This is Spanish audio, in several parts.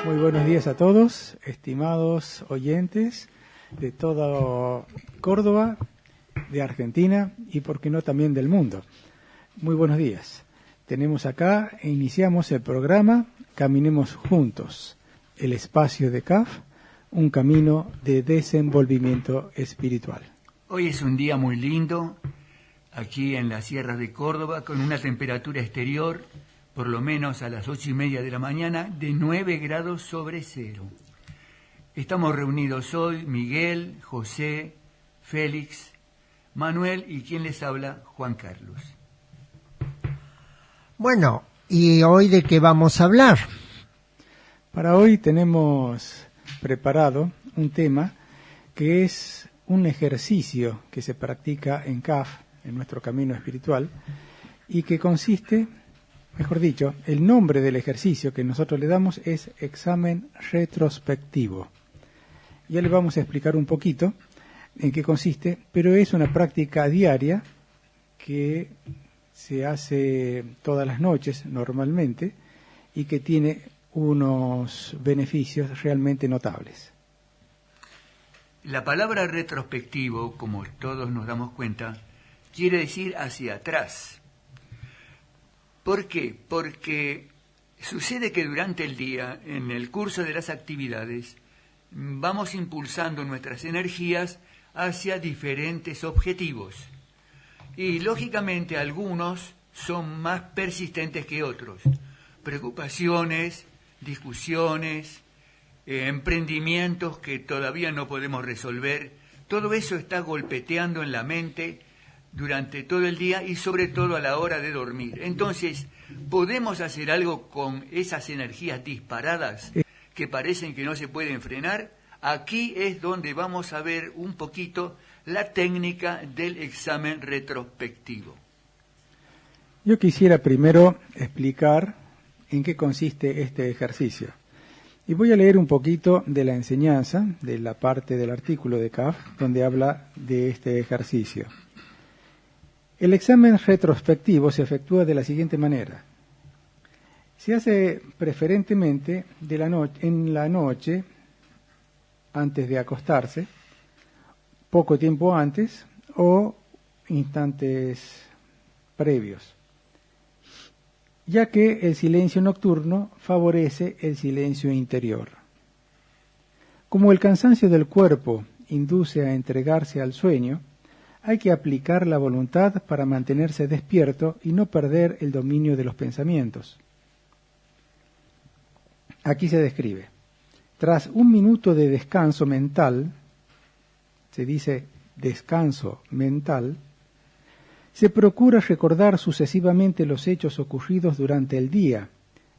Muy buenos días a todos, estimados oyentes de toda Córdoba, de Argentina y, por qué no, también del mundo. Muy buenos días. Tenemos acá e iniciamos el programa Caminemos Juntos, el espacio de CAF, un camino de desenvolvimiento espiritual. Hoy es un día muy lindo, aquí en las sierras de Córdoba, con una temperatura exterior, por lo menos a las 8:30 de la mañana, de 9 grados sobre cero. Estamos reunidos hoy, Miguel, José, Félix, Manuel y quien les habla, Juan Carlos. Bueno, ¿y hoy de qué vamos a hablar? Para hoy tenemos preparado un tema que es un ejercicio que se practica en CAF, en nuestro camino espiritual, y que consiste, mejor dicho, el nombre del ejercicio que nosotros le damos es examen retrospectivo. Ya le vamos a explicar un poquito en qué consiste, pero es una práctica diaria que se hace todas las noches normalmente y que tiene unos beneficios realmente notables. La palabra retrospectivo, como todos nos damos cuenta, quiere decir hacia atrás. ¿Por qué? Porque sucede que durante el día, en el curso de las actividades, vamos impulsando nuestras energías hacia diferentes objetivos. Y lógicamente algunos son más persistentes que otros. Preocupaciones, discusiones, emprendimientos que todavía no podemos resolver. Todo eso está golpeteando en la mente durante todo el día y sobre todo a la hora de dormir. Entonces, ¿podemos hacer algo con esas energías disparadas que parecen que no se pueden frenar? Aquí es donde vamos a ver un poquito la técnica del examen retrospectivo. Yo quisiera primero explicar en qué consiste este ejercicio. Y voy a leer un poquito de la enseñanza, de la parte del artículo de CAF, donde habla de este ejercicio. El examen retrospectivo se efectúa de la siguiente manera. Se hace preferentemente en la noche, antes de acostarse, poco tiempo antes o instantes previos, ya que el silencio nocturno favorece el silencio interior. Como el cansancio del cuerpo induce a entregarse al sueño, hay que aplicar la voluntad para mantenerse despierto y no perder el dominio de los pensamientos. Aquí se describe: tras un minuto de descanso mental, se dice descanso mental, se procura recordar sucesivamente los hechos ocurridos durante el día,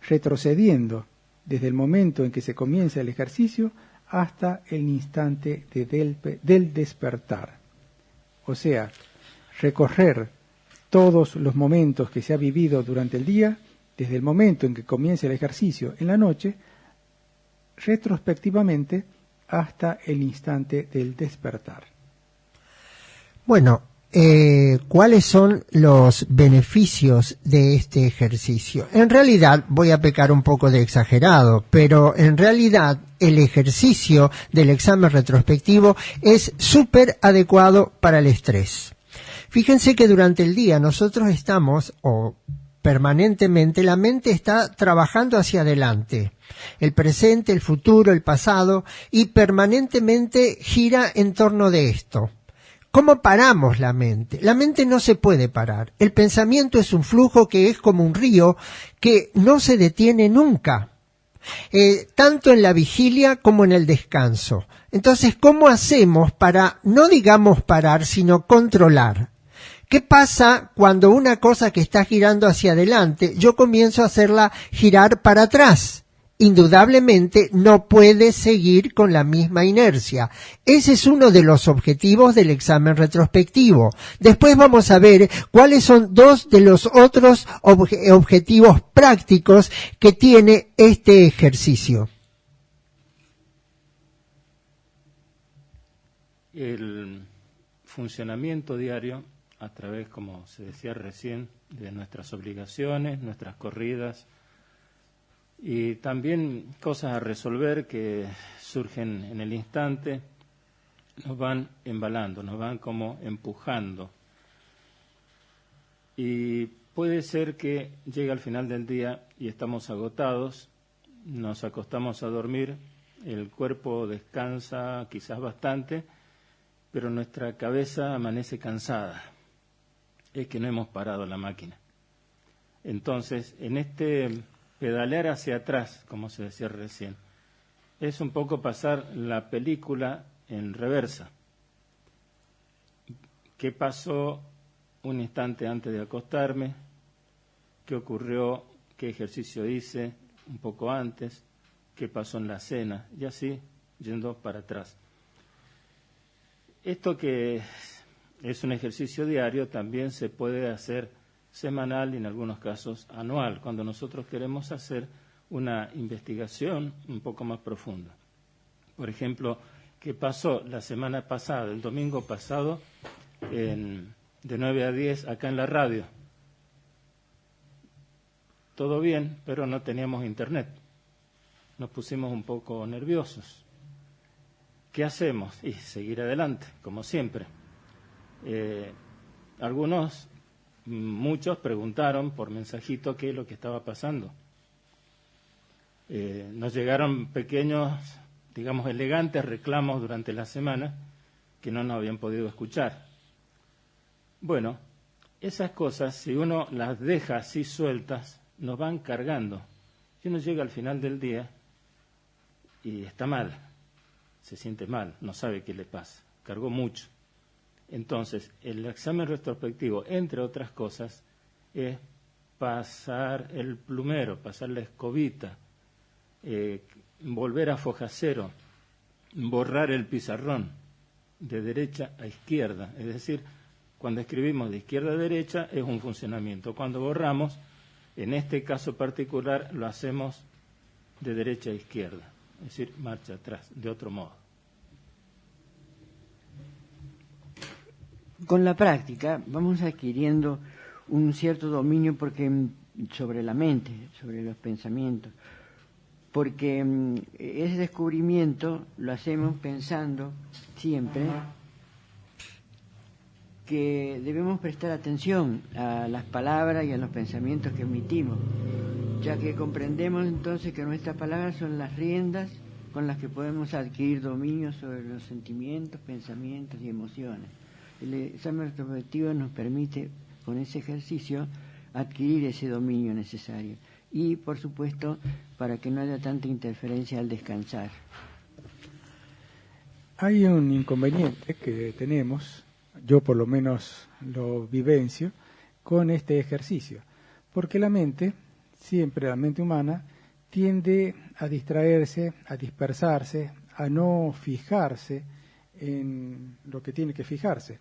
retrocediendo desde el momento en que se comienza el ejercicio hasta el instante del despertar. O sea, recorrer todos los momentos que se ha vivido durante el día, desde el momento en que comienza el ejercicio en la noche, retrospectivamente hasta el instante del despertar. Bueno, ¿cuáles son los beneficios de este ejercicio? En realidad, voy a pecar un poco de exagerado, pero en realidad el ejercicio del examen retrospectivo es súper adecuado para el estrés. Fíjense que durante el día nosotros estamos, permanentemente, la mente está trabajando hacia adelante. El presente, el futuro, el pasado, y permanentemente gira en torno de esto. ¿Cómo paramos la mente? La mente no se puede parar. El pensamiento es un flujo que es como un río que no se detiene nunca, tanto en la vigilia como en el descanso. Entonces, ¿cómo hacemos para, no digamos parar, sino controlar? ¿Qué pasa cuando una cosa que está girando hacia adelante, yo comienzo a hacerla girar para atrás? Indudablemente no puede seguir con la misma inercia. Ese es uno de los objetivos del examen retrospectivo. Después vamos a ver cuáles son dos de los otros objetivos prácticos que tiene este ejercicio. El funcionamiento diario a través, como se decía recién, de nuestras obligaciones, nuestras corridas, Y también cosas a resolver que surgen en el instante, nos van embalando, nos van como empujando. Y puede ser que llegue al final del día y estamos agotados, nos acostamos a dormir, el cuerpo descansa quizás bastante, pero nuestra cabeza amanece cansada. Es que no hemos parado la máquina. Entonces, en este pedalear hacia atrás, como se decía recién, es un poco pasar la película en reversa. ¿Qué pasó un instante antes de acostarme? ¿Qué ocurrió? ¿Qué ejercicio hice un poco antes? ¿Qué pasó en la cena? Y así, yendo para atrás. Esto que es un ejercicio diario también se puede hacer semanal y en algunos casos anual, cuando nosotros queremos hacer una investigación un poco más profunda. Por ejemplo, ¿qué pasó la semana pasada, el domingo pasado, de 9 a 10 acá en la radio? Todo bien, pero no teníamos internet. Nos pusimos un poco nerviosos. ¿Qué hacemos? Y seguir adelante, como siempre. Muchos preguntaron por mensajito qué es lo que estaba pasando. Nos llegaron pequeños, digamos, elegantes reclamos durante la semana que no nos habían podido escuchar. Bueno, esas cosas, si uno las deja así sueltas, nos van cargando. Y uno llega al final del día y está mal, se siente mal, no sabe qué le pasa, cargó mucho. Entonces, el examen retrospectivo, entre otras cosas, es pasar el plumero, pasar la escobita, volver a foja cero, borrar el pizarrón de derecha a izquierda. Es decir, cuando escribimos de izquierda a derecha es un funcionamiento. Cuando borramos, en este caso particular, lo hacemos de derecha a izquierda. Es decir, marcha atrás, de otro modo. Con la práctica vamos adquiriendo un cierto dominio sobre la mente, sobre los pensamientos, porque ese descubrimiento lo hacemos pensando siempre que debemos prestar atención a las palabras y a los pensamientos que emitimos, ya que comprendemos entonces que nuestras palabras son las riendas con las que podemos adquirir dominio sobre los sentimientos, pensamientos y emociones. El examen retrospectivo nos permite, con ese ejercicio, adquirir ese dominio necesario. Y, por supuesto, para que no haya tanta interferencia al descansar. Hay un inconveniente que tenemos, yo por lo menos lo vivencio, con este ejercicio. Porque la mente, siempre la mente humana, tiende a distraerse, a dispersarse, a no fijarse en lo que tiene que fijarse.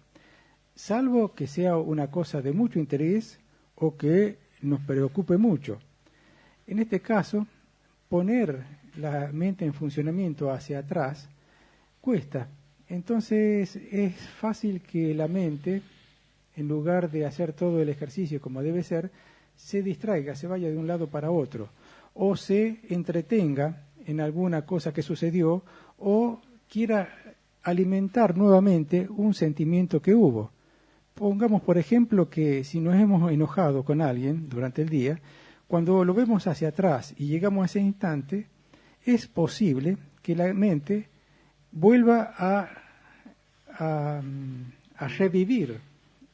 Salvo que sea una cosa de mucho interés o que nos preocupe mucho. En este caso, poner la mente en funcionamiento hacia atrás cuesta. Entonces es fácil que la mente, en lugar de hacer todo el ejercicio como debe ser, se distraiga, se vaya de un lado para otro, o se entretenga en alguna cosa que sucedió, o quiera alimentar nuevamente un sentimiento que hubo. Pongamos, por ejemplo, que si nos hemos enojado con alguien durante el día, cuando lo vemos hacia atrás y llegamos a ese instante, es posible que la mente vuelva a revivir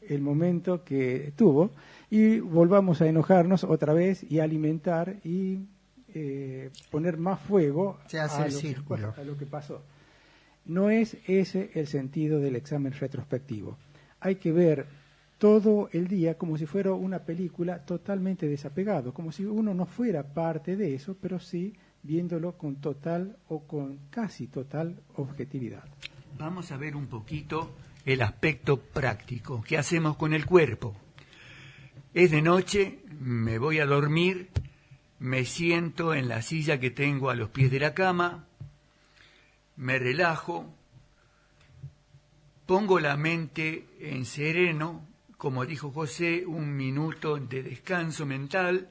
el momento que tuvo y volvamos a enojarnos otra vez y alimentar y poner más fuego a lo que pasó. No es ese el sentido del examen retrospectivo. Hay que ver todo el día como si fuera una película totalmente desapegado, como si uno no fuera parte de eso, pero sí viéndolo con total o con casi total objetividad. Vamos a ver un poquito el aspecto práctico. ¿Qué hacemos con el cuerpo? Es de noche, me voy a dormir, me siento en la silla que tengo a los pies de la cama, me relajo, pongo la mente en sereno, como dijo José, un minuto de descanso mental,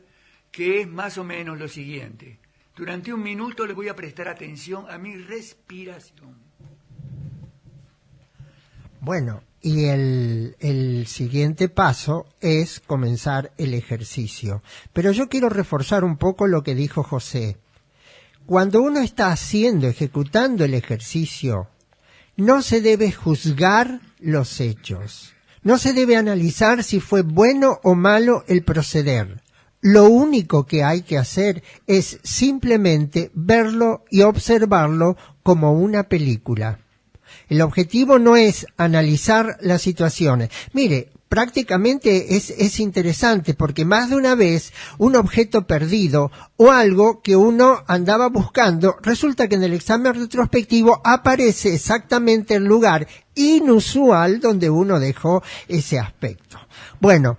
que es más o menos lo siguiente. Durante un minuto le voy a prestar atención a mi respiración. Bueno, y el siguiente paso es comenzar el ejercicio. Pero yo quiero reforzar un poco lo que dijo José. Cuando uno está ejecutando el ejercicio, no se debe juzgar los hechos. No se debe analizar si fue bueno o malo el proceder. Lo único que hay que hacer es simplemente verlo y observarlo como una película. El objetivo no es analizar las situaciones. Mire, prácticamente es interesante porque más de una vez un objeto perdido o algo que uno andaba buscando, resulta que en el examen retrospectivo aparece exactamente el lugar inusual donde uno dejó ese aspecto. Bueno,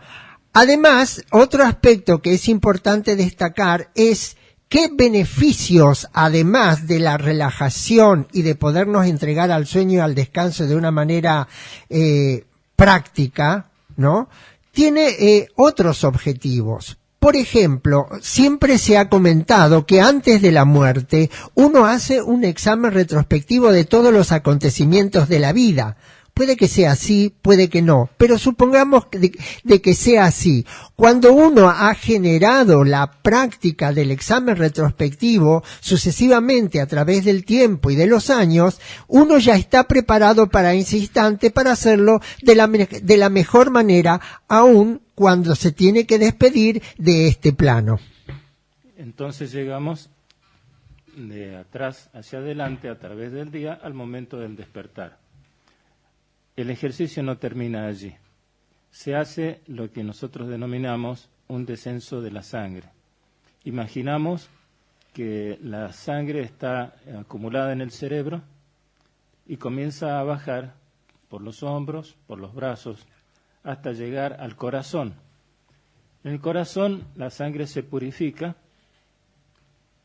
además, otro aspecto que es importante destacar es ¿qué beneficios, además de la relajación y de podernos entregar al sueño y al descanso de una manera práctica, ¿no? Tiene otros objetivos. Por ejemplo, siempre se ha comentado que antes de la muerte uno hace un examen retrospectivo de todos los acontecimientos de la vida. Puede que sea así, puede que no, pero supongamos de que sea así. Cuando uno ha generado la práctica del examen retrospectivo sucesivamente a través del tiempo y de los años, uno ya está preparado para ese instante para hacerlo de la mejor manera, aun cuando se tiene que despedir de este plano. Entonces llegamos de atrás hacia adelante a través del día al momento del despertar. El ejercicio no termina allí. Se hace lo que nosotros denominamos un descenso de la sangre. Imaginamos que la sangre está acumulada en el cerebro y comienza a bajar por los hombros, por los brazos, hasta llegar al corazón. En el corazón la sangre se purifica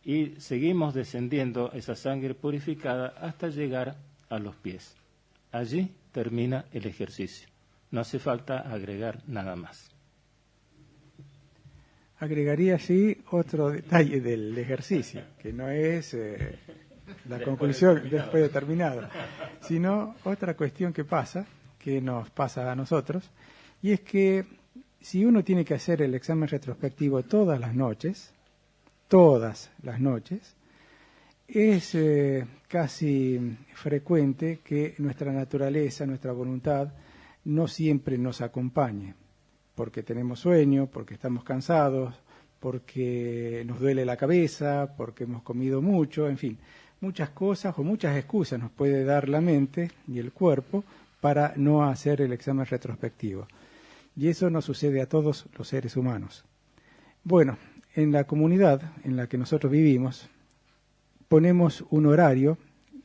y seguimos descendiendo esa sangre purificada hasta llegar a los pies. Allí termina el ejercicio. No hace falta agregar nada más. Agregaría así otro detalle del ejercicio, que no es la conclusión después de terminado, sino otra cuestión que pasa, que nos pasa a nosotros, y es que si uno tiene que hacer el examen retrospectivo todas las noches, es casi frecuente que nuestra naturaleza, nuestra voluntad, no siempre nos acompañe, porque tenemos sueño, porque estamos cansados, porque nos duele la cabeza, porque hemos comido mucho, en fin, muchas cosas o muchas excusas nos puede dar la mente y el cuerpo para no hacer el examen retrospectivo. Y eso nos sucede a todos los seres humanos. Bueno, en la comunidad en la que nosotros vivimos, ponemos un horario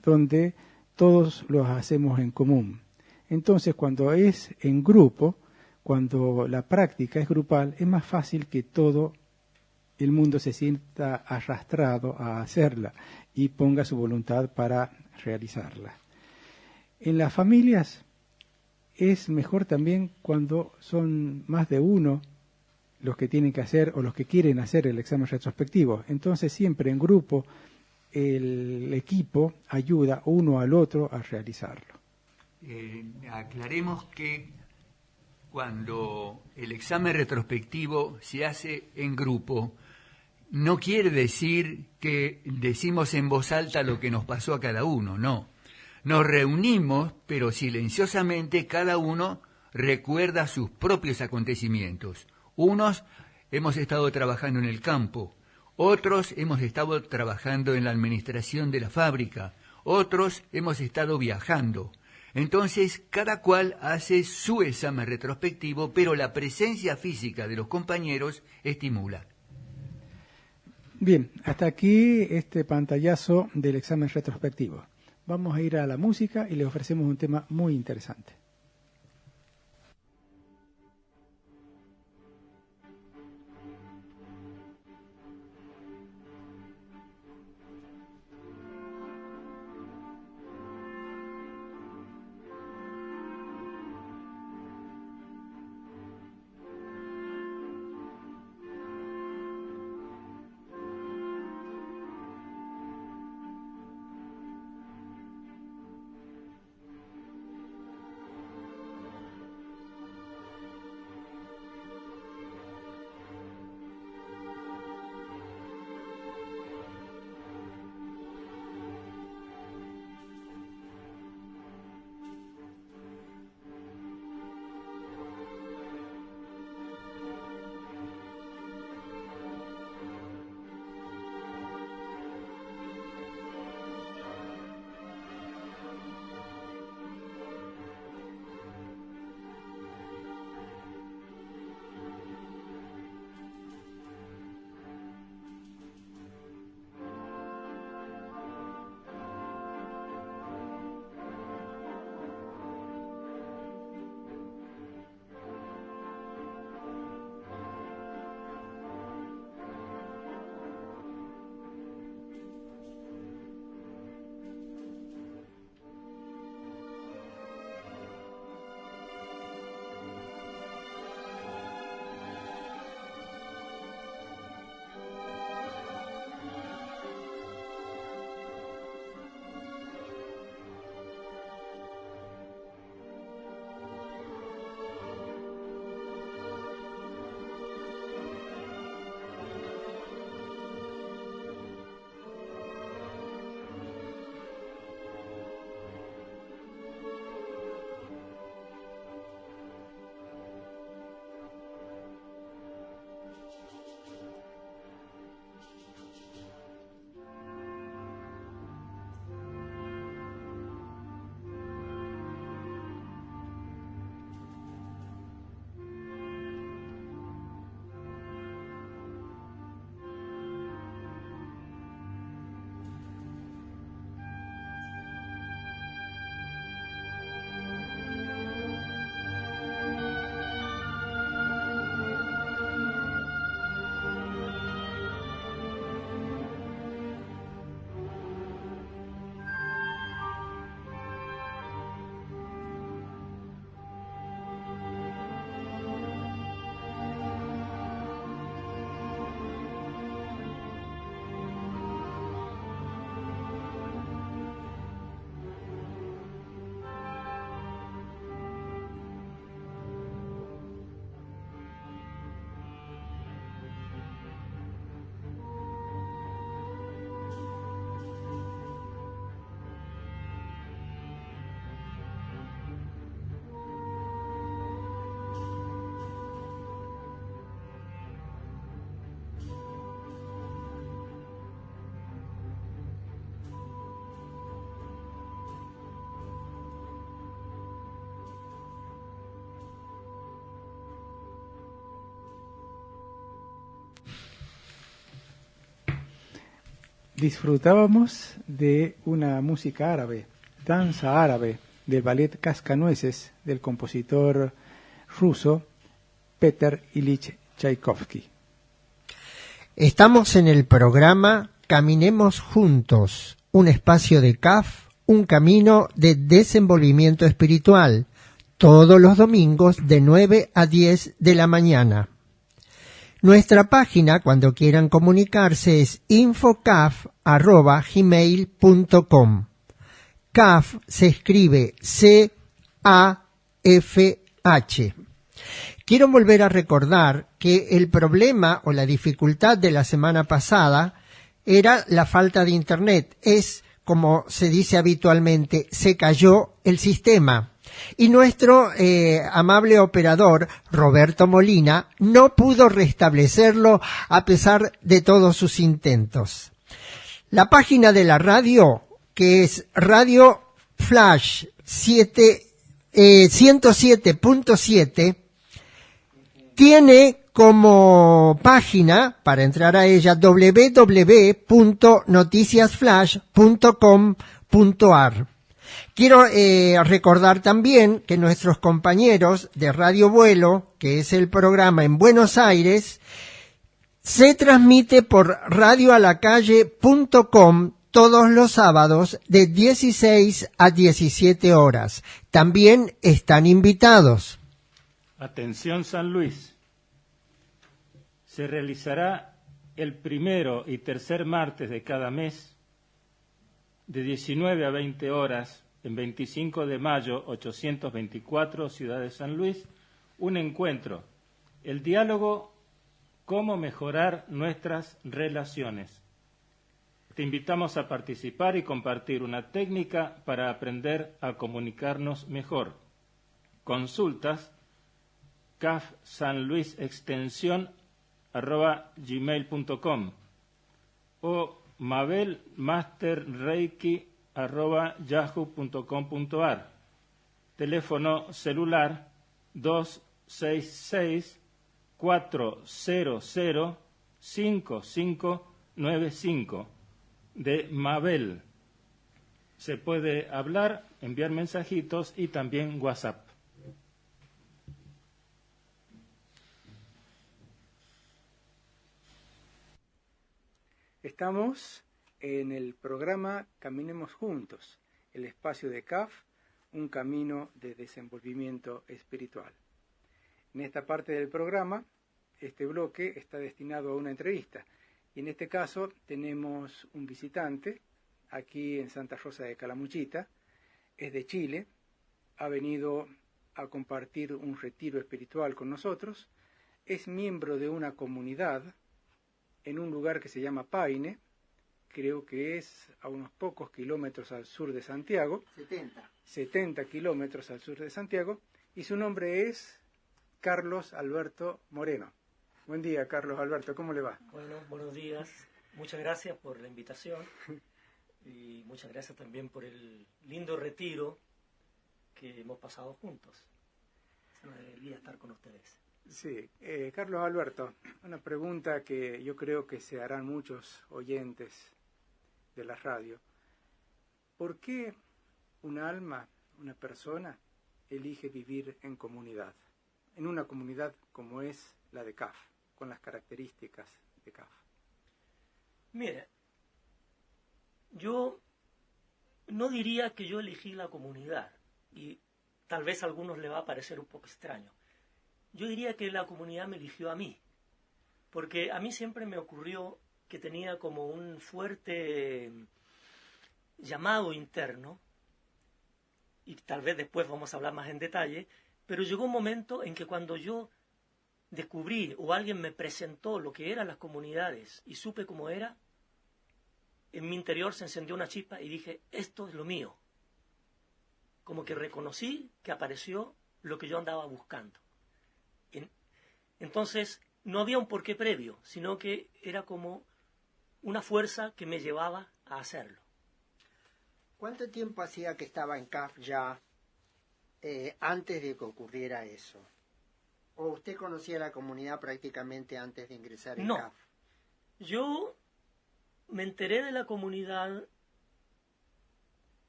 donde todos los hacemos en común. Entonces, cuando es en grupo, cuando la práctica es grupal, es más fácil que todo el mundo se sienta arrastrado a hacerla y ponga su voluntad para realizarla. En las familias es mejor también cuando son más de uno los que tienen que hacer o los que quieren hacer el examen retrospectivo. Entonces, siempre en grupo, el equipo ayuda uno al otro a realizarlo. Aclaremos que cuando el examen retrospectivo se hace en grupo, no quiere decir que decimos en voz alta lo que nos pasó a cada uno, no. Nos reunimos, pero silenciosamente cada uno recuerda sus propios acontecimientos. Unos hemos estado trabajando en el campo, otros hemos estado trabajando en la administración de la fábrica, otros hemos estado viajando. Entonces, cada cual hace su examen retrospectivo, pero la presencia física de los compañeros estimula. Bien, hasta aquí este pantallazo del examen retrospectivo. Vamos a ir a la música y les ofrecemos un tema muy interesante. Disfrutábamos de una música árabe, danza árabe, del ballet Cascanueces del compositor ruso Peter Ilich Tchaikovsky. Estamos en el programa Caminemos Juntos, un espacio de CAF, un camino de desenvolvimiento espiritual, todos los domingos de 9 a 10 de la mañana. Nuestra página, cuando quieran comunicarse, es infocaf@gmail.com. CAF se escribe C-A-F-H. Quiero volver a recordar que el problema o la dificultad de la semana pasada era la falta de internet. Es, como se dice habitualmente, se cayó el sistema. Y nuestro amable operador, Roberto Molina, no pudo restablecerlo a pesar de todos sus intentos. La página de la radio, que es Radio Flash 107.7, tiene como página, para entrar a ella, www.noticiasflash.com.ar. Quiero recordar también que nuestros compañeros de Radio Vuelo, que es el programa en Buenos Aires, se transmite por radioalacalle.com todos los sábados de 16 a 17 horas. También están invitados. Atención San Luis. Se realizará el primero y tercer martes de cada mes, de 19 a 20 horas, en 25 de mayo, 824, Ciudad de San Luis, un encuentro, el diálogo, cómo mejorar nuestras relaciones. Te invitamos a participar y compartir una técnica para aprender a comunicarnos mejor. Consultas, cafsanluisextensión@gmail.com o mabelmasterreiki@yahoo.com.ar. Teléfono celular 266-400-5595 de Mabel. Se puede hablar, enviar mensajitos y también WhatsApp. Estamos en el programa Caminemos Juntos, el espacio de CAF, un camino de desenvolvimiento espiritual. En esta parte del programa, este bloque está destinado a una entrevista, y en este caso tenemos un visitante aquí en Santa Rosa de Calamuchita, es de Chile, ha venido a compartir un retiro espiritual con nosotros, es miembro de una comunidad en un lugar que se llama Paine, creo que es a unos pocos kilómetros al sur de Santiago, 70 kilómetros al sur de Santiago, y su nombre es Carlos Alberto Moreno. Buen día, Carlos Alberto, ¿cómo le va? Bueno, buenos días, muchas gracias por la invitación y muchas gracias también por el lindo retiro que hemos pasado juntos. Es una alegría estar con ustedes. Sí, Carlos Alberto, una pregunta que yo creo que se harán muchos oyentes de la radio. ¿Por qué un alma, una persona, elige vivir en comunidad? En una comunidad como es la de CAF, con las características de CAF. Mire, yo no diría que yo elegí la comunidad, y tal vez a algunos le va a parecer un poco extraño. Yo diría que la comunidad me eligió a mí, porque a mí siempre me ocurrió que tenía como un fuerte llamado interno, y tal vez después vamos a hablar más en detalle, pero llegó un momento en que cuando yo descubrí o alguien me presentó lo que eran las comunidades y supe cómo era, en mi interior se encendió una chispa y dije, esto es lo mío. Como que reconocí que apareció lo que yo andaba buscando. Entonces, no había un porqué previo, sino que era como una fuerza que me llevaba a hacerlo. ¿Cuánto tiempo hacía que estaba en CAF ya antes de que ocurriera eso? ¿O usted conocía la comunidad prácticamente antes de ingresar en No. CAF? Yo me enteré de la comunidad,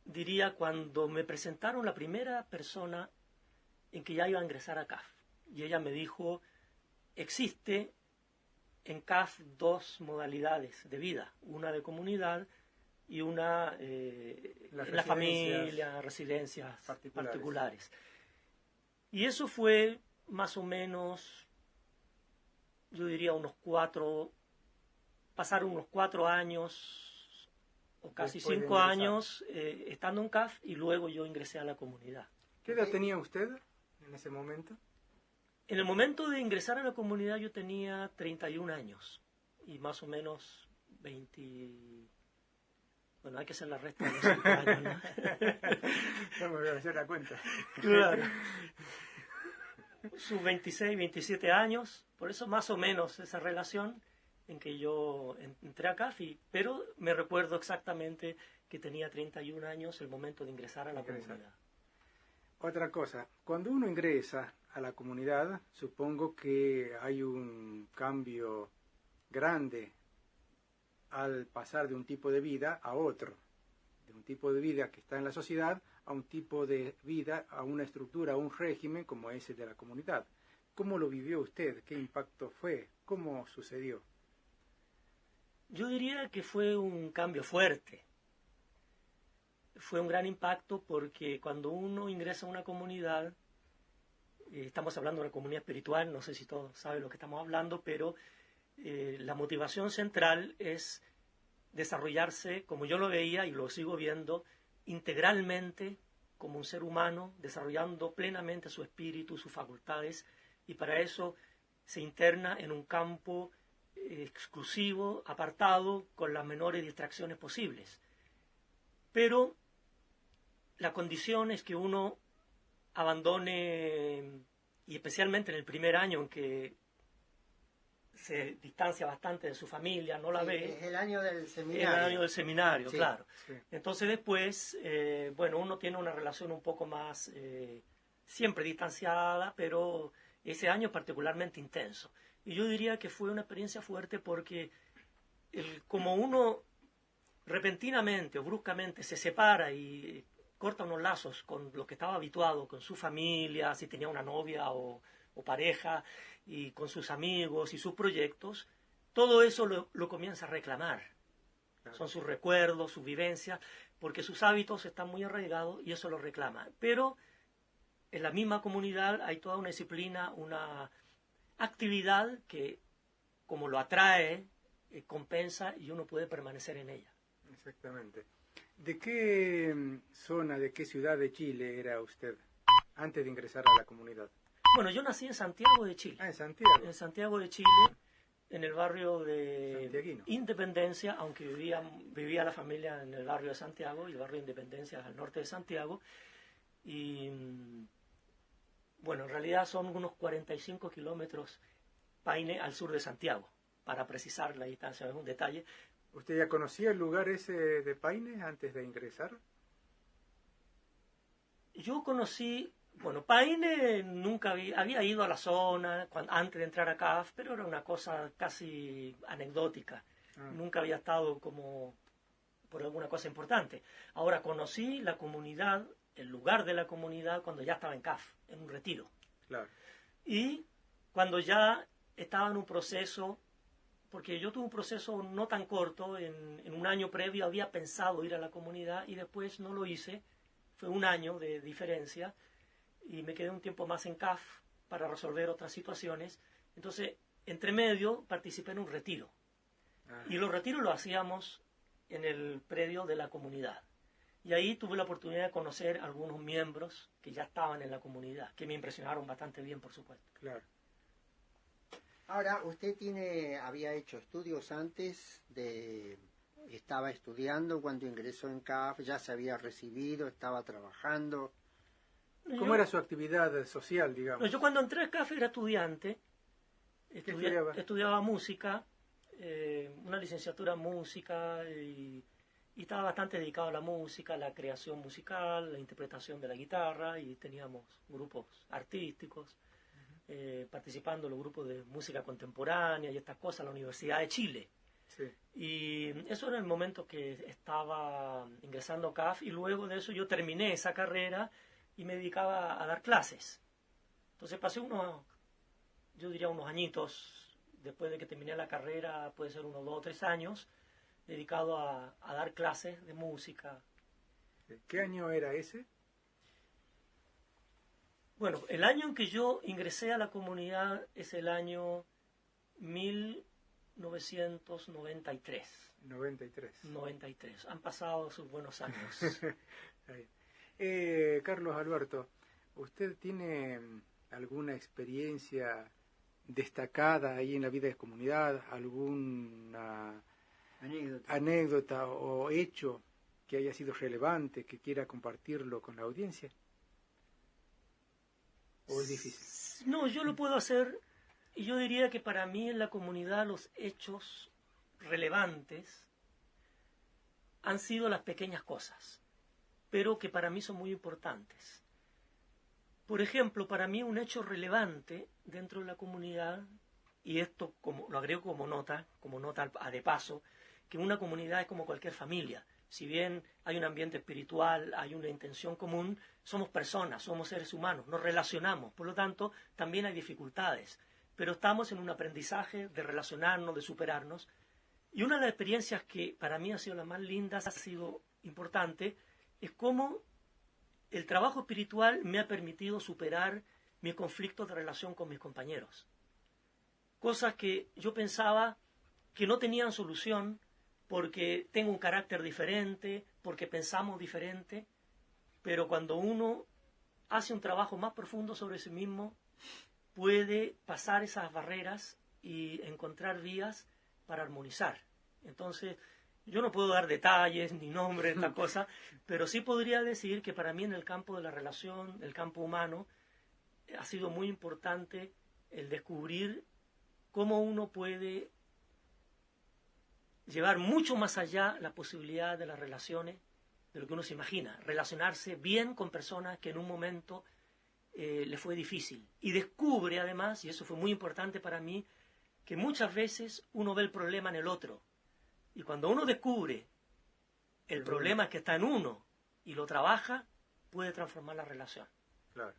diría, cuando me presentaron la primera persona en que ya iba a ingresar a CAF. Y ella me dijo, existe en CAF dos modalidades de vida, una de comunidad y una en la familia, residencias particulares. Y eso fue más o menos, yo diría pasaron unos 4 años o casi Después de 5 ingresar. años estando en CAF, y luego yo ingresé a la comunidad. ¿Qué edad tenía usted en ese momento? En el momento de ingresar a la comunidad yo tenía 31 años y más o menos 20... Bueno, hay que hacer la resta de los 5 años, ¿no? Vamos a hacer la cuenta. Claro. Sus 26, 27 años, por eso más o menos esa relación en que yo entré a CAFI, pero me recuerdo exactamente que tenía 31 años el momento de ingresar a la comunidad. Otra cosa, cuando uno ingresa a la comunidad, supongo que hay un cambio grande al pasar de un tipo de vida a otro, de un tipo de vida que está en la sociedad a un tipo de vida, a una estructura, a un régimen como ese de la comunidad. ¿Cómo lo vivió usted? ¿Qué impacto fue? ¿Cómo sucedió? Yo diría que fue un cambio fuerte. Fue un gran impacto porque cuando uno ingresa a una comunidad, estamos hablando de una comunidad espiritual, no sé si todos saben lo que estamos hablando, pero la motivación central es desarrollarse, como yo lo veía y lo sigo viendo, integralmente como un ser humano, desarrollando plenamente su espíritu, sus facultades, y para eso se interna en un campo exclusivo, apartado, con las menores distracciones posibles. Pero la condición es que uno abandone, y especialmente en el primer año en que se distancia bastante de su familia, no la ve. Es el año del seminario. El año del seminario, Sí, claro. sí. Entonces después, bueno, uno tiene una relación un poco más, siempre distanciada, pero ese año particularmente intenso. Y yo diría que fue una experiencia fuerte porque como uno repentinamente o bruscamente se separa y corta unos lazos con lo que estaba habituado, con su familia, si tenía una novia o pareja, y con sus amigos y sus proyectos, todo eso lo comienza a reclamar. Son sus recuerdos, sus vivencias, porque sus hábitos están muy arraigados y eso lo reclama. Pero en la misma comunidad hay toda una disciplina, una actividad que, como lo atrae, compensa y uno puede permanecer en ella. Exactamente. ¿De qué zona, de qué ciudad de Chile era usted antes de ingresar a la comunidad? Bueno, yo nací en Santiago de Chile. Ah, en Santiago. En Santiago de Chile, en el barrio de Santiaguino. Independencia, aunque vivía la familia en el barrio de Santiago, y el barrio de Independencia es al norte de Santiago. Y bueno, en realidad son unos 45 kilómetros Paine al sur de Santiago, para precisar la distancia, es un detalle. ¿Usted ya conocía el lugar ese de Paine antes de ingresar? Yo conocí, bueno, Paine nunca había ido a la zona antes de entrar a CAF, pero era una cosa casi anecdótica. Nunca había estado como por alguna cosa importante. Ahora conocí la comunidad, el lugar de la comunidad, cuando ya estaba en CAF, en un retiro. Claro. Y cuando ya estaba en un proceso, porque yo tuve un proceso no tan corto, en un año previo había pensado ir a la comunidad y después no lo hice, fue un año de diferencia, y me quedé un tiempo más en CAF para resolver otras situaciones. Entonces, entre medio, participé en un retiro. Y los retiros los hacíamos en el predio de la comunidad. Y ahí tuve la oportunidad de conocer a algunos miembros que ya estaban en la comunidad, que me impresionaron bastante bien, por supuesto. Claro. Ahora, usted había hecho estudios antes estaba estudiando cuando ingresó en CAF, ya se había recibido, estaba trabajando. ¿Cómo era su actividad social, digamos? Yo cuando entré a CAF era estudiante, estudiaba? estudiaba música, una licenciatura en música, y estaba bastante dedicado a la música, la creación musical, la interpretación de la guitarra, y teníamos grupos artísticos. participando en los grupos de música contemporánea y estas cosas en la Universidad de Chile. Sí. Y eso era el momento que estaba ingresando a CAF, y luego de eso yo terminé esa carrera y me dedicaba a dar clases. Entonces pasé yo diría unos añitos, después de que terminé la carrera, puede ser unos 2 o 3 años, dedicado a dar clases de música. ¿Qué año era ese? Bueno, el año en que yo ingresé a la comunidad es el año 1993. 93. Han pasado sus buenos años. Carlos Alberto, ¿usted tiene alguna experiencia destacada ahí en la vida de comunidad? ¿Alguna anécdota o hecho que haya sido relevante, que quiera compartirlo con la audiencia? ¿O es difícil? No, yo lo puedo hacer, y yo diría que para mí en la comunidad los hechos relevantes han sido las pequeñas cosas, pero que para mí son muy importantes. Por ejemplo, para mí un hecho relevante dentro de la comunidad, y esto lo agrego como nota de paso, que una comunidad es como cualquier familia. Si bien hay un ambiente espiritual, hay una intención común, somos personas, somos seres humanos, nos relacionamos, por lo tanto, también hay dificultades, pero estamos en un aprendizaje de relacionarnos, de superarnos, y una de las experiencias que para mí ha sido la más linda, ha sido importante, es cómo el trabajo espiritual me ha permitido superar mis conflictos de relación con mis compañeros. Cosas que yo pensaba que no tenían solución, porque tengo un carácter diferente, porque pensamos diferente, pero cuando uno hace un trabajo más profundo sobre sí mismo, puede pasar esas barreras y encontrar vías para armonizar. Entonces, yo no puedo dar detalles ni nombres, esta cosa, pero sí podría decir que para mí en el campo de la relación, el campo humano, ha sido muy importante el descubrir cómo uno puede llevar mucho más allá la posibilidad de las relaciones de lo que uno se imagina, relacionarse bien con personas que en un momento le fue difícil. Y descubre además, y eso fue muy importante para mí, que muchas veces uno ve el problema en el otro. Y cuando uno descubre el problema que está en uno y lo trabaja, puede transformar la relación. Claro.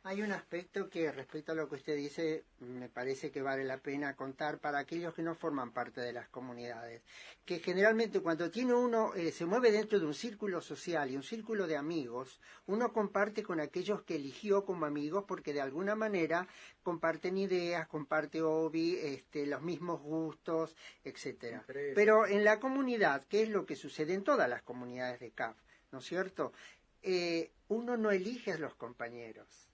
Hay un aspecto que respecto a lo que usted dice me parece que vale la pena contar para aquellos que no forman parte de las comunidades, que generalmente cuando tiene uno se mueve dentro de un círculo social y un círculo de amigos, uno comparte con aquellos que eligió como amigos porque de alguna manera comparten ideas, comparte hobby, los mismos gustos, etcétera. Pero en la comunidad, ¿qué es lo que sucede en todas las comunidades de CAF? ¿No es cierto? Uno no elige a los compañeros.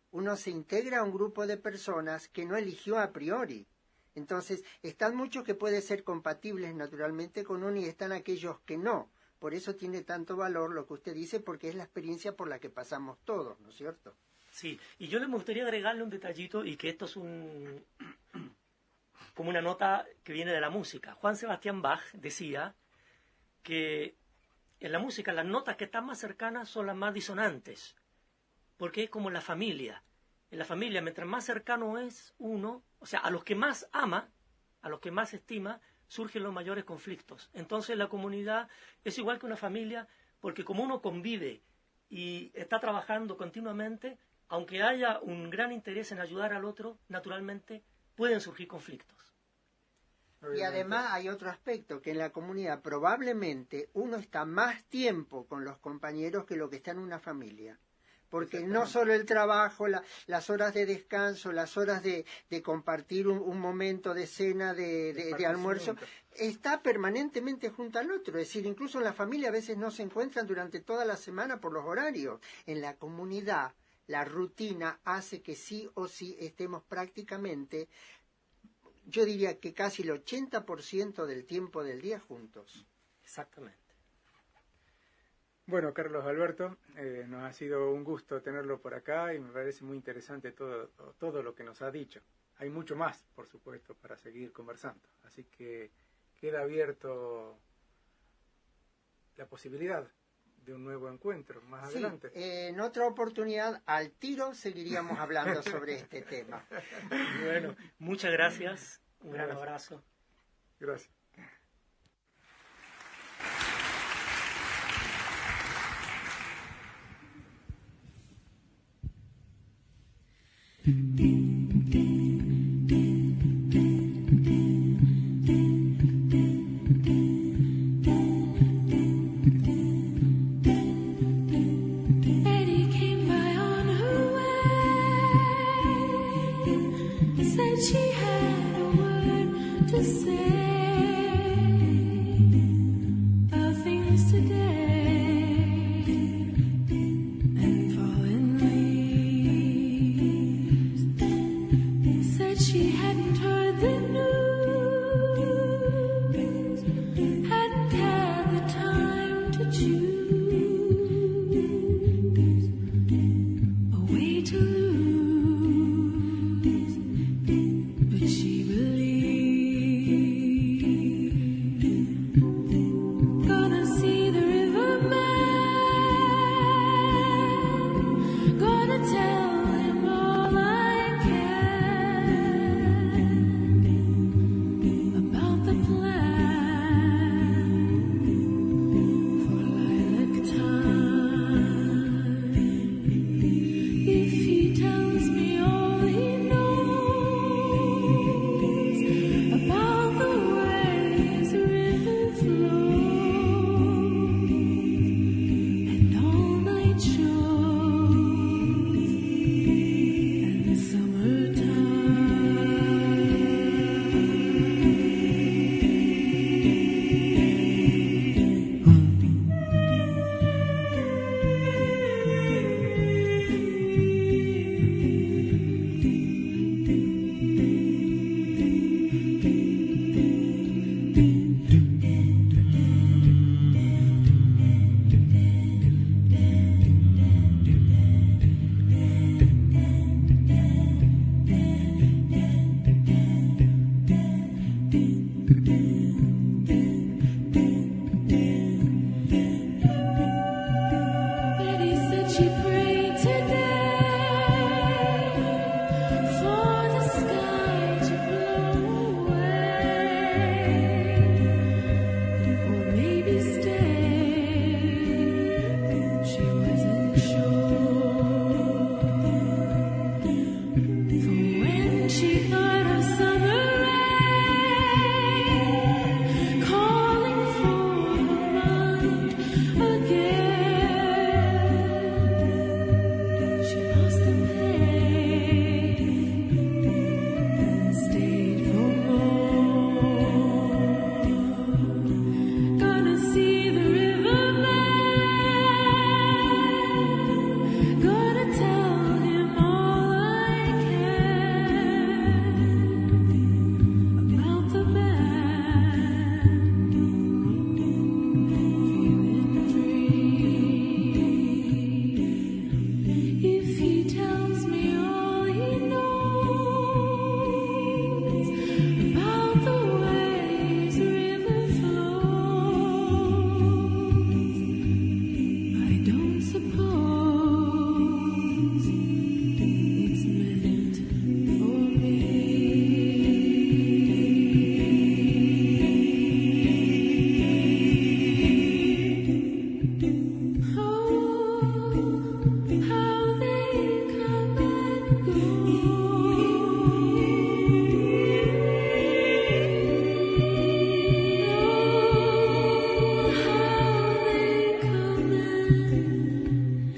Uno se integra a un grupo de personas que no eligió a priori. Entonces, están muchos que pueden ser compatibles naturalmente con uno y están aquellos que no. Por eso tiene tanto valor lo que usted dice, porque es la experiencia por la que pasamos todos, ¿no es cierto? Sí, y yo le gustaría agregarle un detallito, y que esto es como una nota que viene de la música. Juan Sebastián Bach decía que en la música las notas que están más cercanas son las más disonantes, porque es como la familia. En la familia, mientras más cercano es uno, o sea, a los que más ama, a los que más estima, surgen los mayores conflictos. Entonces la comunidad es igual que una familia, porque como uno convive y está trabajando continuamente, aunque haya un gran interés en ayudar al otro, naturalmente pueden surgir conflictos. Y además hay otro aspecto, que en la comunidad probablemente uno está más tiempo con los compañeros que lo que está en una familia. Porque no solo el trabajo, las horas de descanso, las horas de compartir un momento de cena, de almuerzo, está permanentemente junto al otro. Es decir, incluso en la familia a veces no se encuentran durante toda la semana por los horarios. En la comunidad, la rutina hace que sí o sí estemos prácticamente, yo diría que casi el 80% del tiempo del día juntos. Exactamente. Bueno, Carlos Alberto, nos ha sido un gusto tenerlo por acá y me parece muy interesante todo lo que nos ha dicho. Hay mucho más, por supuesto, para seguir conversando. Así que queda abierto la posibilidad de un nuevo encuentro más Sí, adelante. en otra oportunidad, al tiro, seguiríamos hablando sobre este tema. Bueno, muchas gracias. Un gran abrazo. Gracias. Eddie came by on her way, said she had a word to say about things today and fallen leaves. Said she hadn't heard the news, hadn't had the time to choose a way to lose, but she believed. Gonna see the riverman, gonna tell him all I can about the plan for lilac time. If he tells me all he knows about the ways the river flows and all-night shows and Betty said she prayed today for the sky to blow away, or maybe stay. She wasn't sure. For when she thought of summer rain calling for her mind again, she lost the pain and stayed for more. Gonna see the riverman, gonna tell him all I can about the band, feeling free. If he tells me all he knows about the ways the river flows, I don't suppose it's meant for me. Oh, how they come and go. Oh, how they come and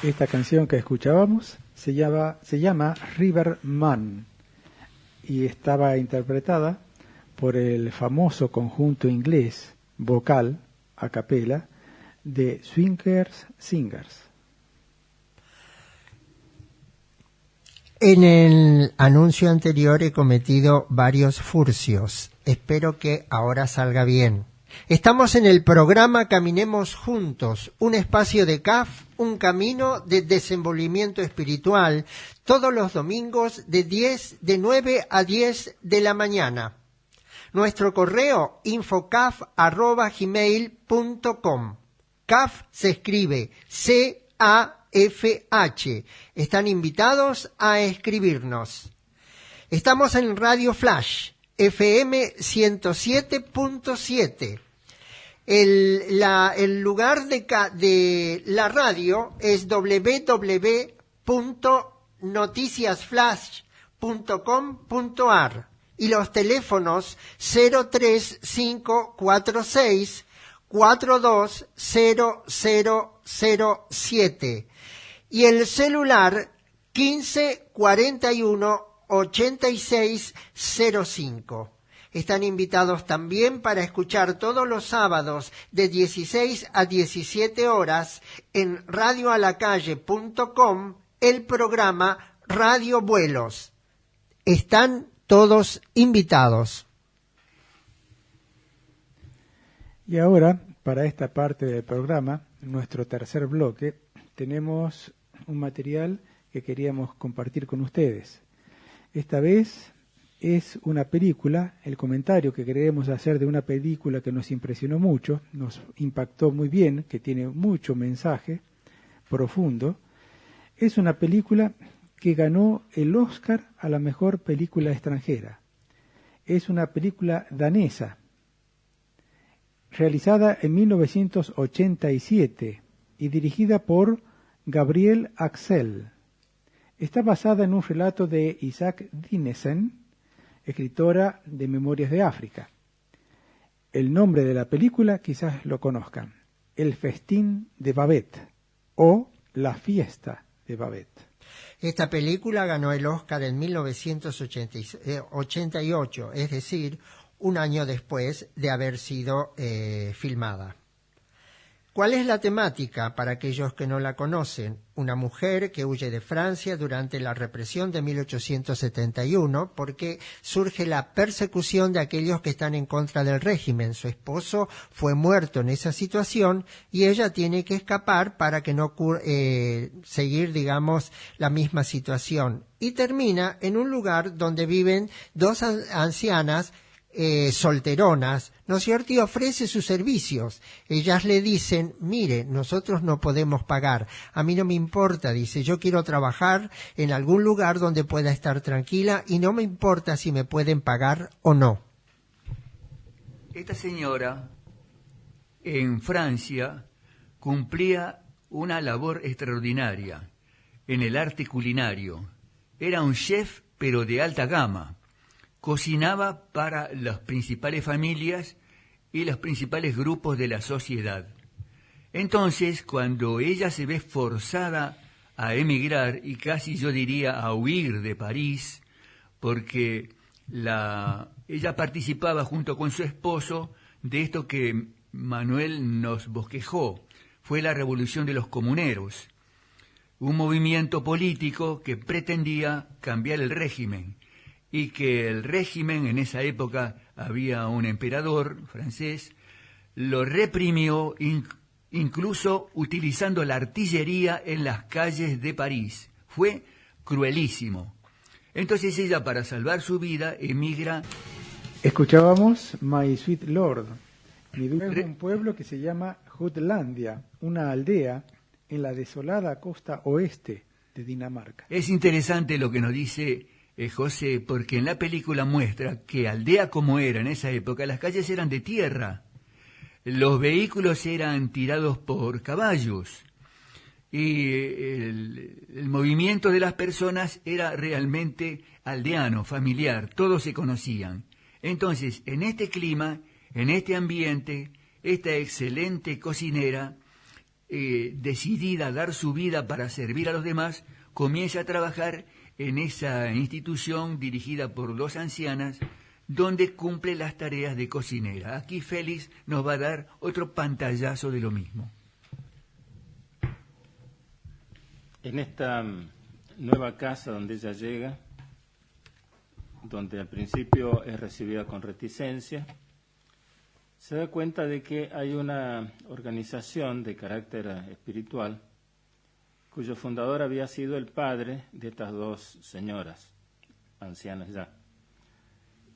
Esta canción que escuchábamos se llama Riverman y estaba interpretada por el famoso conjunto inglés vocal a capela de Swingers Singers. En el anuncio anterior he cometido varios furcios. Espero que ahora salga bien. Estamos en el programa Caminemos Juntos, un espacio de CAF, un camino de desenvolvimiento espiritual, todos los domingos de 9 a 10 de la mañana. Nuestro correo infocaf@gmail.com. CAF se escribe CAFH. Están invitados a escribirnos. Estamos en Radio Flash, FM 107.7. El lugar de la radio es www.noticiasflash.com.ar y los teléfonos 03546 420007 y el celular 1541 8605. Están invitados también para escuchar todos los sábados de 16 a 17 horas en radioalacalle.com el programa Radio Vuelos. Están todos invitados. Y ahora, para esta parte del programa, nuestro tercer bloque, tenemos un material que queríamos compartir con ustedes. Esta vez es una película, el comentario que queremos hacer de una película que nos impresionó mucho, nos impactó muy bien, que tiene mucho mensaje profundo. Es una película que ganó el Oscar a la mejor película extranjera. Es una película danesa, realizada en 1987 y dirigida por Gabriel Axel. Está basada en un relato de Isaac Dinesen, escritora de Memorias de África. El nombre de la película quizás lo conozcan: El festín de Babette o La fiesta de Babette. Esta película ganó el Oscar en 1988, es decir, un año después de haber sido filmada. ¿Cuál es la temática para aquellos que no la conocen? Una mujer que huye de Francia durante la represión de 1871 porque surge la persecución de aquellos que están en contra del régimen. Su esposo fue muerto en esa situación y ella tiene que escapar para que no seguir, digamos, la misma situación. Y termina en un lugar donde viven dos ancianas solteronas, ¿no es cierto? Y ofrece sus servicios. Ellas le dicen: mire, nosotros no podemos pagar, a mí no me importa, dice, yo quiero trabajar en algún lugar donde pueda estar tranquila y no me importa si me pueden pagar o no. Esta señora en Francia cumplía una labor extraordinaria en el arte culinario. Era un chef, pero de alta gama. Cocinaba para las principales familias y los principales grupos de la sociedad. Entonces, cuando ella se ve forzada a emigrar y casi yo diría a huir de París, porque ella participaba junto con su esposo de esto que Manuel nos bosquejó, fue la Revolución de los Comuneros, un movimiento político que pretendía cambiar el régimen, y que el régimen, en esa época había un emperador francés, lo reprimió incluso utilizando la artillería en las calles de París. Fue cruelísimo. Entonces ella, para salvar su vida, emigra. Escuchábamos My Sweet Lord. Mi dulce, un pueblo que se llama Jutlandia, una aldea en la desolada costa oeste de Dinamarca. Es interesante lo que nos dice José, porque en la película muestra que aldea como era en esa época, las calles eran de tierra, los vehículos eran tirados por caballos y el movimiento de las personas era realmente aldeano, familiar, todos se conocían. Entonces, en este clima, en este ambiente, esta excelente cocinera, decidida a dar su vida para servir a los demás, comienza a trabajar en esa institución dirigida por dos ancianas, donde cumple las tareas de cocinera. Aquí Félix nos va a dar otro pantallazo de lo mismo. En esta nueva casa donde ella llega, donde al principio es recibida con reticencia, se da cuenta de que hay una organización de carácter espiritual cuyo fundador había sido el padre de estas dos señoras, ancianas ya.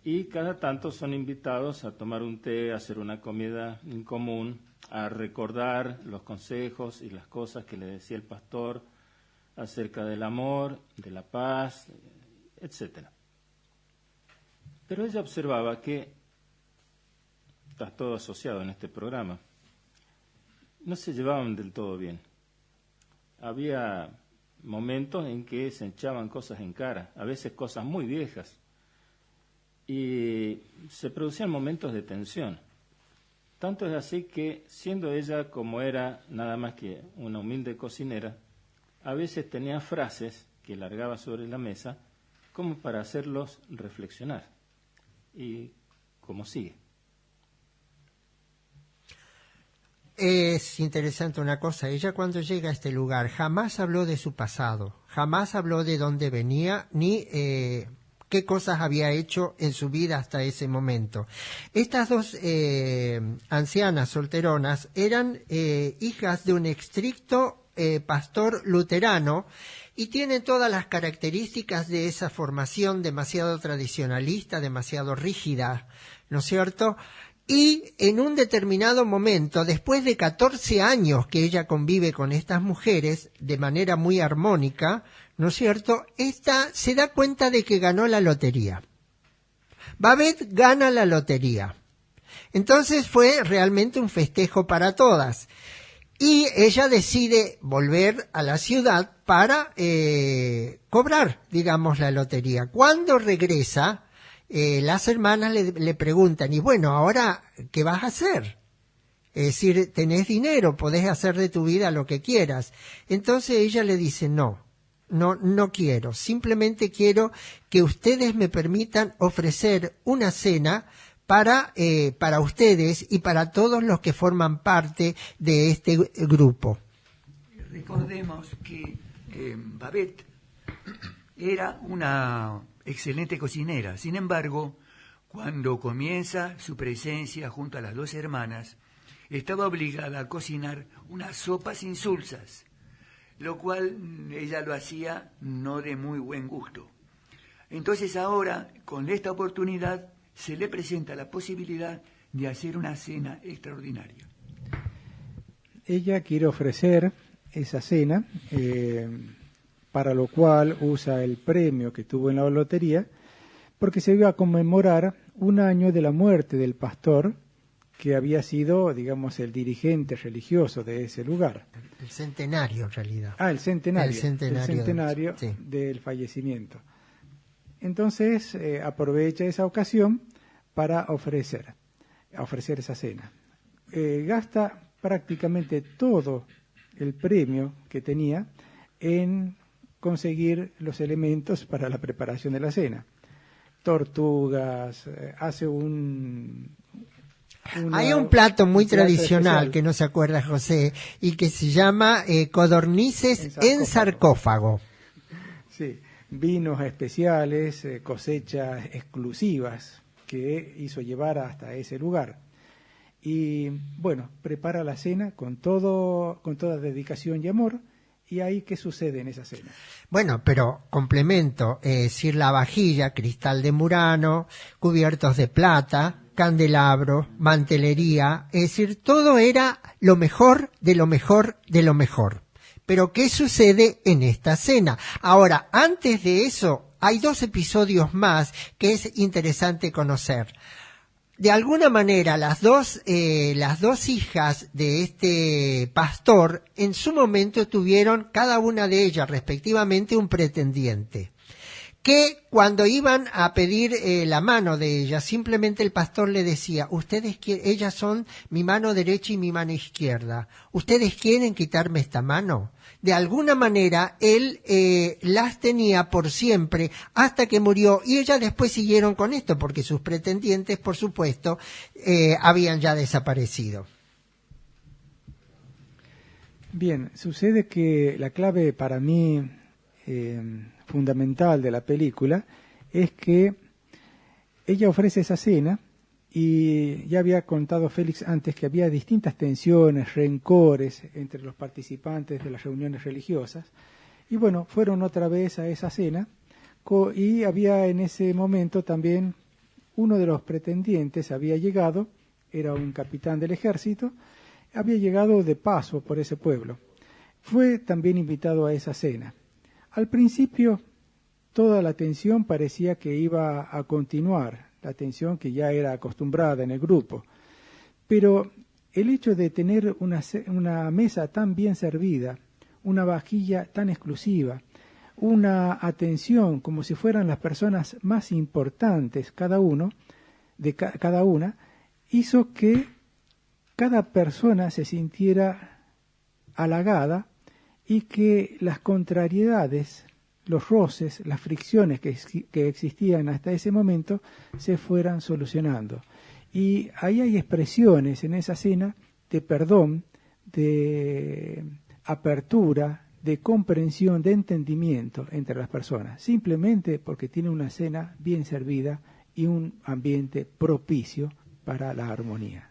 Y cada tanto son invitados a tomar un té, a hacer una comida en común, a recordar los consejos y las cosas que le decía el pastor acerca del amor, de la paz, etc. Pero ella observaba que, está todo asociado en este programa, no se llevaban del todo bien. Había momentos en que se echaban cosas en cara, a veces cosas muy viejas, y se producían momentos de tensión. Tanto es así que, siendo ella como era nada más que una humilde cocinera, a veces tenía frases que largaba sobre la mesa como para hacerlos reflexionar. Y como sigue. Es interesante una cosa, ella cuando llega a este lugar jamás habló de su pasado, jamás habló de dónde venía, ni qué cosas había hecho en su vida hasta ese momento. Estas dos ancianas solteronas eran hijas de un estricto pastor luterano y tienen todas las características de esa formación demasiado tradicionalista, demasiado rígida, ¿no es cierto?, y en un determinado momento, después de 14 años que ella convive con estas mujeres de manera muy armónica, ¿no es cierto?, esta se da cuenta de que ganó la lotería. Babette gana la lotería. Entonces fue realmente un festejo para todas. Y ella decide volver a la ciudad para cobrar, digamos, la lotería. Cuando regresa, las hermanas le preguntan, y bueno, ahora, ¿qué vas a hacer? Es decir, tenés dinero, podés hacer de tu vida lo que quieras. Entonces ella le dice, no quiero, simplemente quiero que ustedes me permitan ofrecer una cena para ustedes y para todos los que forman parte de este grupo. Recordemos que Babette era una excelente cocinera. Sin embargo, cuando comienza su presencia junto a las dos hermanas, estaba obligada a cocinar unas sopas insulsas, lo cual ella lo hacía no de muy buen gusto. Entonces ahora, con esta oportunidad, se le presenta la posibilidad de hacer una cena extraordinaria. Ella quiere ofrecer esa cena, para lo cual usa el premio que tuvo en la lotería, porque se iba a conmemorar un año de la muerte del pastor que había sido, digamos, el dirigente religioso de ese lugar. El centenario, en realidad. El centenario. El centenario sí, del fallecimiento. Entonces aprovecha esa ocasión para ofrecer esa cena. Gasta prácticamente todo el premio que tenía en conseguir los elementos para la preparación de la cena. Tortugas, hace hay un plato muy tradicional especial que no se acuerda José y que se llama codornices en sarcófago. Sí, vinos especiales, cosechas exclusivas que hizo llevar hasta ese lugar. Y bueno, prepara la cena con toda dedicación y amor. ¿Y ahí qué sucede en esa cena? Bueno, pero complemento, es decir, la vajilla, cristal de Murano, cubiertos de plata, candelabro, mantelería, es decir, todo era lo mejor de lo mejor de lo mejor. Pero ¿qué sucede en esta cena? Ahora, antes de eso, hay dos episodios más que es interesante conocer. De alguna manera, las dos hijas de este pastor, en su momento tuvieron, cada una de ellas respectivamente, un pretendiente. Que cuando iban a pedir la mano de ellas, simplemente el pastor le decía, ellas son mi mano derecha y mi mano izquierda. ¿Ustedes quieren quitarme esta mano? De alguna manera, él las tenía por siempre hasta que murió y ellas después siguieron con esto porque sus pretendientes, por supuesto, habían ya desaparecido. Bien, sucede que la clave para mí fundamental de la película es que ella ofrece esa cena y ya había contado Félix antes que había distintas tensiones, rencores entre los participantes de las reuniones religiosas. Y bueno, fueron otra vez a esa cena y había en ese momento también uno de los pretendientes había llegado, era un capitán del ejército, había llegado de paso por ese pueblo. Fue también invitado a esa cena. Al principio toda la tensión parecía que iba a continuar, la tensión que ya era acostumbrada en el grupo. Pero el hecho de tener una mesa tan bien servida, una vajilla tan exclusiva, una atención como si fueran las personas más importantes cada una, hizo que cada persona se sintiera halagada y que las contrariedades, los roces, las fricciones que existían hasta ese momento se fueran solucionando. Y ahí hay expresiones en esa cena de perdón, de apertura, de comprensión, de entendimiento entre las personas, simplemente porque tiene una cena bien servida y un ambiente propicio para la armonía.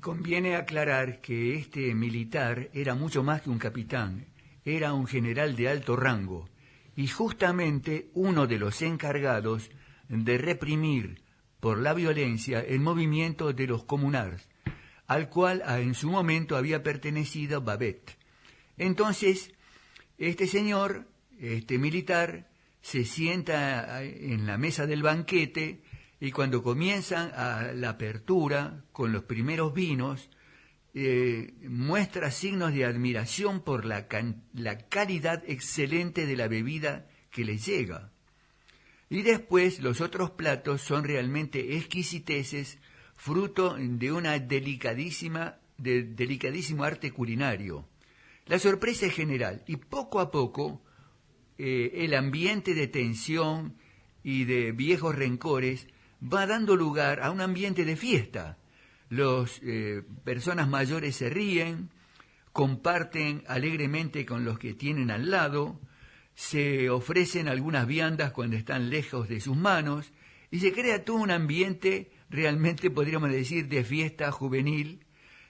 Conviene aclarar que este militar era mucho más que un capitán, era un general de alto rango y justamente uno de los encargados de reprimir por la violencia el movimiento de los comunards, al cual en su momento había pertenecido Babet. Entonces, este señor, este militar, se sienta en la mesa del banquete y cuando comienzan la apertura con los primeros vinos, muestra signos de admiración por la calidad excelente de la bebida que le llega. Y después los otros platos son realmente exquisiteces, fruto de una delicadísimo arte culinario. La sorpresa es general y poco a poco el ambiente de tensión y de viejos rencores va dando lugar a un ambiente de fiesta. Las personas mayores se ríen, comparten alegremente con los que tienen al lado, se ofrecen algunas viandas cuando están lejos de sus manos y se crea todo un ambiente realmente, podríamos decir, de fiesta juvenil,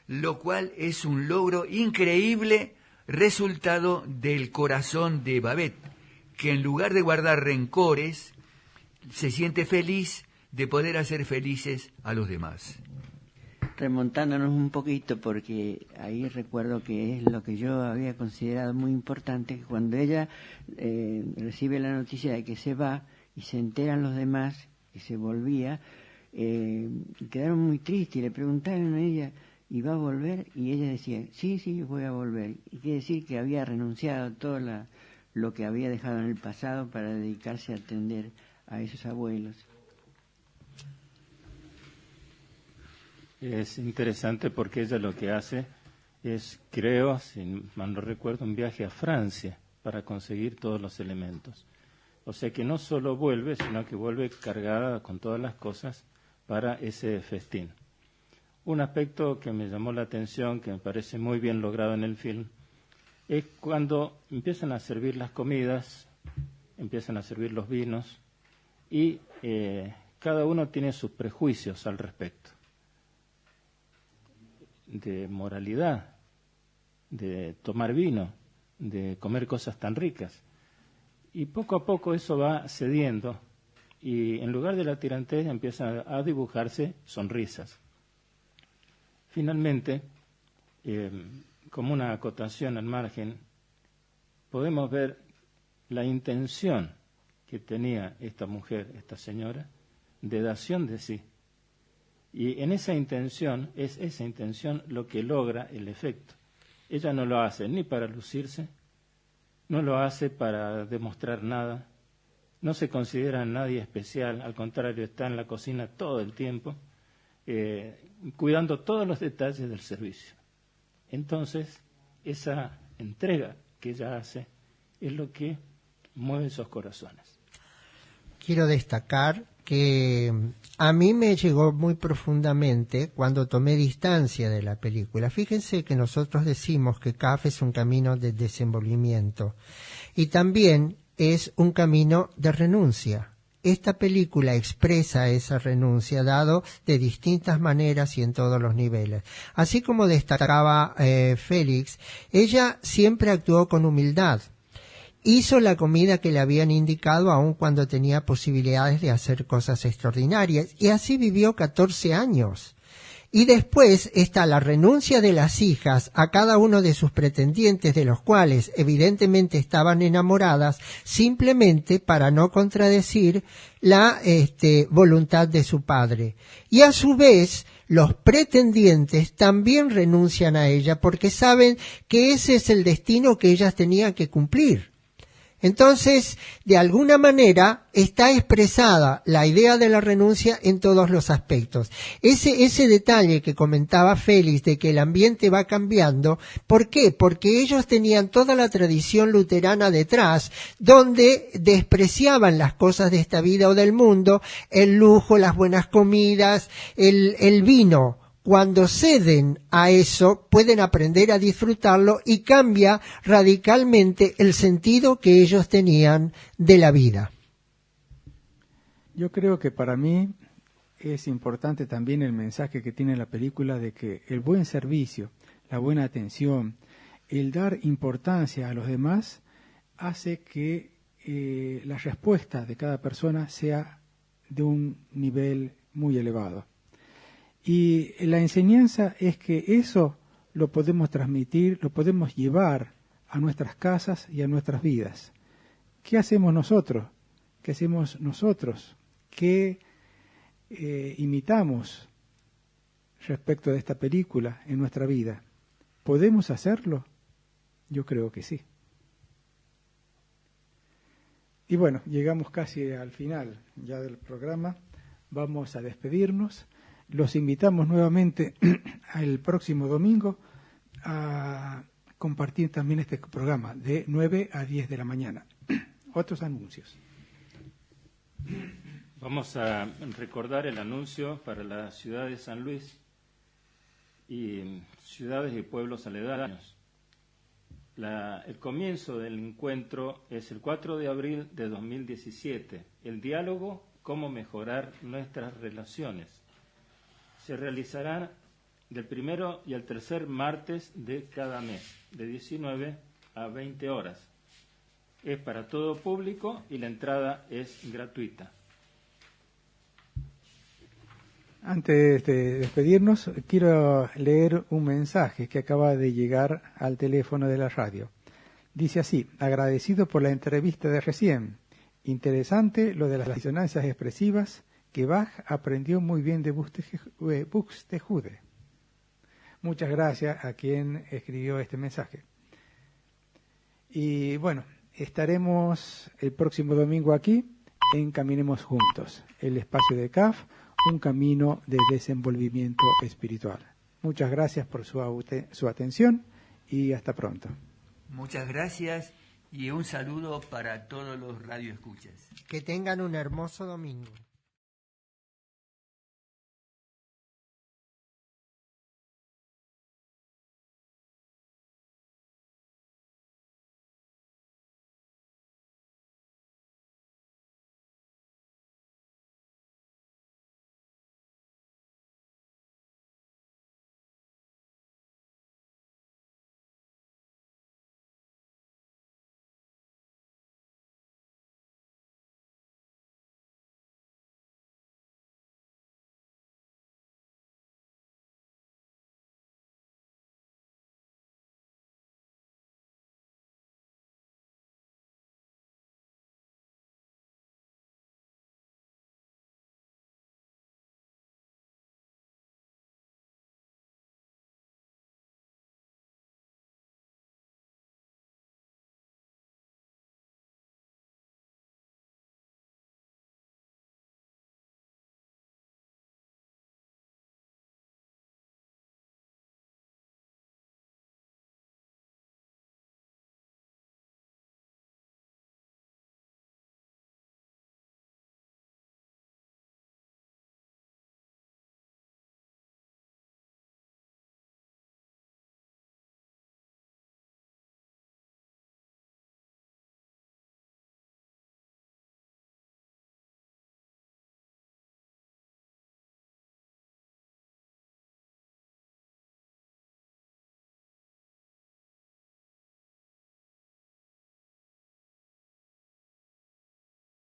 lo cual es un logro increíble, resultado del corazón de Babet, que en lugar de guardar rencores, se siente feliz de poder hacer felices a los demás. Remontándonos un poquito, porque ahí recuerdo que es lo que yo había considerado muy importante, que cuando ella recibe la noticia de que se va y se enteran los demás que se volvía, quedaron muy tristes y le preguntaron a ella, ¿y va a volver? Y ella decía, sí, voy a volver. Y quiere decir que había renunciado a todo lo que había dejado en el pasado para dedicarse a atender a esos abuelos. Es interesante porque ella lo que hace es, creo, si mal no recuerdo, un viaje a Francia para conseguir todos los elementos. O sea que no solo vuelve, sino que vuelve cargada con todas las cosas para ese festín. Un aspecto que me llamó la atención, que me parece muy bien logrado en el film, es cuando empiezan a servir las comidas, empiezan a servir los vinos, y cada uno tiene sus prejuicios al respecto, de moralidad, de tomar vino, de comer cosas tan ricas. Y poco a poco eso va cediendo, y en lugar de la tirantez empiezan a dibujarse sonrisas. Finalmente, como una acotación al margen, podemos ver la intención que tenía esta mujer, esta señora, de dación de sí. Y en esa intención, es esa intención lo que logra el efecto. Ella no lo hace ni para lucirse, no lo hace para demostrar nada, no se considera nadie especial, al contrario, está en la cocina todo el tiempo, cuidando todos los detalles del servicio. Entonces, esa entrega que ella hace es lo que mueve esos corazones. Quiero destacar que a mí me llegó muy profundamente cuando tomé distancia de la película. Fíjense que nosotros decimos que CAF es un camino de desenvolvimiento y también es un camino de renuncia. Esta película expresa esa renuncia dado de distintas maneras y en todos los niveles. Así como destacaba Félix, ella siempre actuó con humildad. Hizo la comida que le habían indicado aun cuando tenía posibilidades de hacer cosas extraordinarias y así vivió 14 años. Y después está la renuncia de las hijas a cada uno de sus pretendientes, de los cuales evidentemente estaban enamoradas, simplemente para no contradecir la voluntad de su padre. Y a su vez, los pretendientes también renuncian a ella porque saben que ese es el destino que ellas tenían que cumplir. Entonces, de alguna manera, está expresada la idea de la renuncia en todos los aspectos. Ese detalle que comentaba Félix de que el ambiente va cambiando, ¿por qué? Porque ellos tenían toda la tradición luterana detrás, donde despreciaban las cosas de esta vida o del mundo, el lujo, las buenas comidas, el vino. Cuando ceden a eso, pueden aprender a disfrutarlo y cambia radicalmente el sentido que ellos tenían de la vida. Yo creo que para mí es importante también el mensaje que tiene la película de que el buen servicio, la buena atención, el dar importancia a los demás hace que la respuesta de cada persona sea de un nivel muy elevado. Y la enseñanza es que eso lo podemos transmitir, lo podemos llevar a nuestras casas y a nuestras vidas. ¿Qué hacemos nosotros? ¿Qué hacemos nosotros? ¿Qué imitamos respecto de esta película en nuestra vida? ¿Podemos hacerlo? Yo creo que sí. Y bueno, llegamos casi al final ya del programa. Vamos a despedirnos. Los invitamos nuevamente el próximo domingo a compartir también este programa de 9 a 10 de la mañana. Otros anuncios. Vamos a recordar el anuncio para la ciudad de San Luis y ciudades y pueblos aledaños. El comienzo del encuentro es el 4 de abril de 2017. El diálogo, cómo mejorar nuestras relaciones. Se realizará del 1 y al 3 martes de cada mes, de 19 a 20 horas. Es para todo público y la entrada es gratuita. Antes de despedirnos, quiero leer un mensaje que acaba de llegar al teléfono de la radio. Dice así: agradecido por la entrevista de recién. Interesante lo de las disonancias expresivas que Bach aprendió muy bien de Buxtehude. Muchas gracias a quien escribió este mensaje. Y bueno, estaremos el próximo domingo aquí en Caminemos Juntos, el espacio de CAF, un camino de desenvolvimiento espiritual. Muchas gracias por su atención y hasta pronto. Muchas gracias y un saludo para todos los radioescuchas. Que tengan un hermoso domingo.